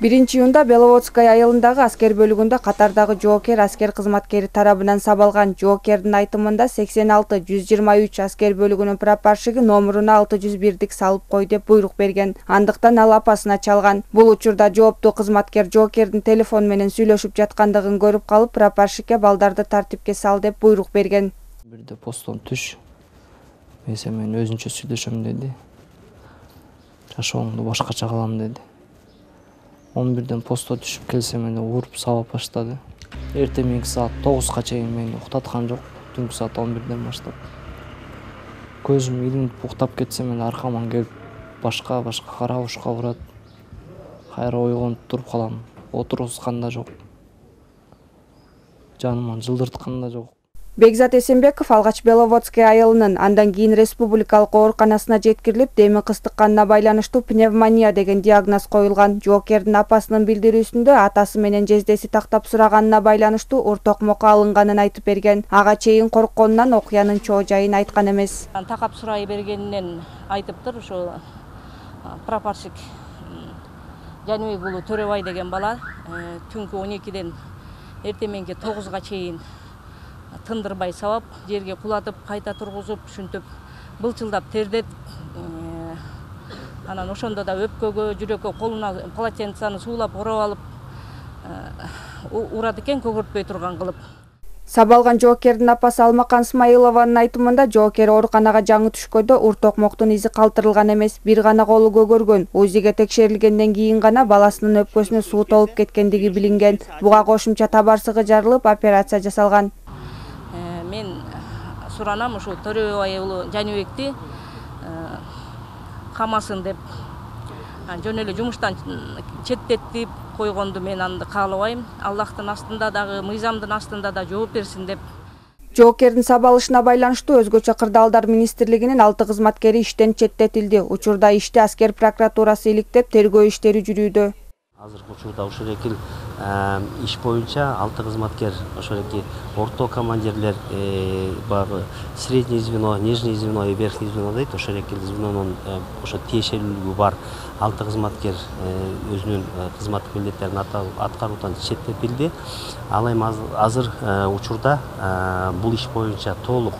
1-июнда Беловодская айылындагы аскер бөлүгүндө катардагы жоокер аскер кызматкери тарабынан сабалган. Жоокердин айтымында 86-123 аскер бөлүгүнүн прапорщиги номуруна 601 салып кой деп буйрук берген. Андыктан ал апасына чалган. Бул учурда жооптуу кызматкер жоокердин телефон менен сүйлөшүп жаткандыгын көрүп калып, прапорщикке балдарды тартипке сал деп буйрук берген. Бирде посттон түш. Мен өзүнчө сүйлөшөм деди. Жашооңду башкача кылам деди. 11-ден постто түшүп келсе мени уруп сабап баштады. Эртең саат 9-га чейин мени уктаткан жок. Түнкү саат 11-ден баштап. Көзүм илинип уктап кетсе мени аркаман келип башка карабушка урат. Кайра ойгонуп туруп калам. Отургузган да жок. Жаныман жылдырткан да жок. Бекзат Эсенбеков алгач Беловодская айылынын, андан кийин республикалык ооруканасына жеткирилип, демин кыстыкканына байланыштуу пневмония деген диагноз коюлган. Жоокердин апасынын билдирүүсүндө атасы менен жездеси тактап сураганына байланыштуу уртокмокко алынганын айтып берген. Ага чейин коркконунан окуянын чоо жайын айткан эмес. Такап сурай бергенинен айтыптыр, ошо прапорщик Жаныбек уулу Төрөбай деген бала түнкү 12-ден эртең 9-га чейин тындырбай сабап, жерге кулатып, кайта тургузуп, ушинтип былчылдап тердетип, анан ошондо да өпкөгө, жүрөккө колуна полотенцаны суулап ороп алып, урат экен көгөртпөй турган кылып. Сабалган жоокердин апасы Алмакан Смайылованын айтымында жоокер ооруканага жаңы түшкөндө уртокмоктун изи калтырылган эмес, бир гана колу көгөргөн. УЗИге текшерилгенден кийин гана баласынын өпкөсүнө суу толуп кеткендиги билинген. Буга кошумча табарсыгы жарылып, операция жасалган. Мен суранам ушу Төрөбай уулу Жаныбекти камасын деп жөн эле жумуштан четтетип койгонду мен аны каалабайм. Аллахтын астында дагы, мыйзамдын астында да жооп берсин деп. Жоокердин сабалышына байланыштуу өзгөчө кырдаалдар министрлигинин 6 кызматкери иштен четтетилди. Учурда ишти аскер прокуратурасы иликтеп, тергөө иштери жүрүүдө. Азыркы учурда ошол эки иш боюнча 6 кызматкер, ошол эки орто командирлер, баягы средний звено, нижний звено и верхний звено дейт. Ошол эки звенонун ошо тиешелүүлүгү бар 6 кызматкер өзүнүн кызматтык милдеттерин аткаруудан четтетилди. Ал эми азыр учурда бул иш боюнча толук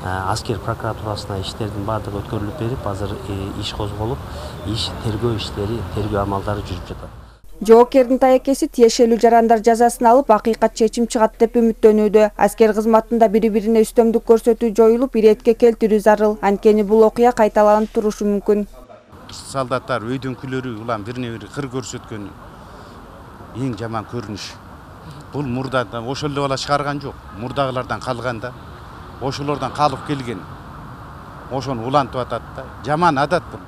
аскер прокуратурасына иштердин баардыгы өткөрүлүп берип, азыр иш козголуп, тергөө иштери, тергөө амалдары жүрүп жатат. Жоокердин таекеси тиешелүү жарандар жазасын алып, акыйкат чечим чыгат деп үмүттөнүүдө. Аскер кызматында бири-бирине үстөмдүк көрсөтүү жоюлуп, иретке келтирүү зарыл. Анткени бул окуя кайталанып турушу мүмкүн. Солдаттар өйдөңкүлөрү улам бирине-бири кыр көрсөткөн эң жаман көрүнүш. Бул мурда ошол эле бала чыгарган жок. Мурдагылардан калганда, ошолордон калып келген. Ошону улантып атат да. Жаман адат бул.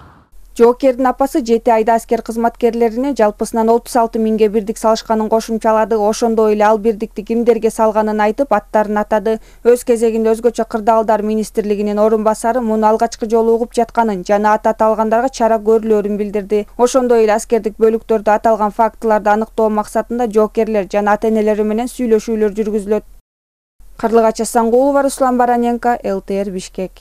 Жоокердин апасы 7 айда аскер кызматкерлерине жалпысынан 36 миңге бирдик салышканын кошумчалады. Ошондой эле ал бирдикти кимдерге салганын айтып, аттарын атады. Өз кезегинде өзгөчө кырдаалдар министрлигинин орун басары муну алгачкы жолу угуп жатканын жана аты аталгандарга чара көрүлөрүн билдирди. Ошондой эле аскердик бөлүктөрдө аталган фактыларды аныктоо максатында жоокерлер жана ата-энелери менен сүйлөшүүлөр жүргүзүлөт. Карлыгач Асангулова, Руслан Бараненко, ЛТР Бишкек.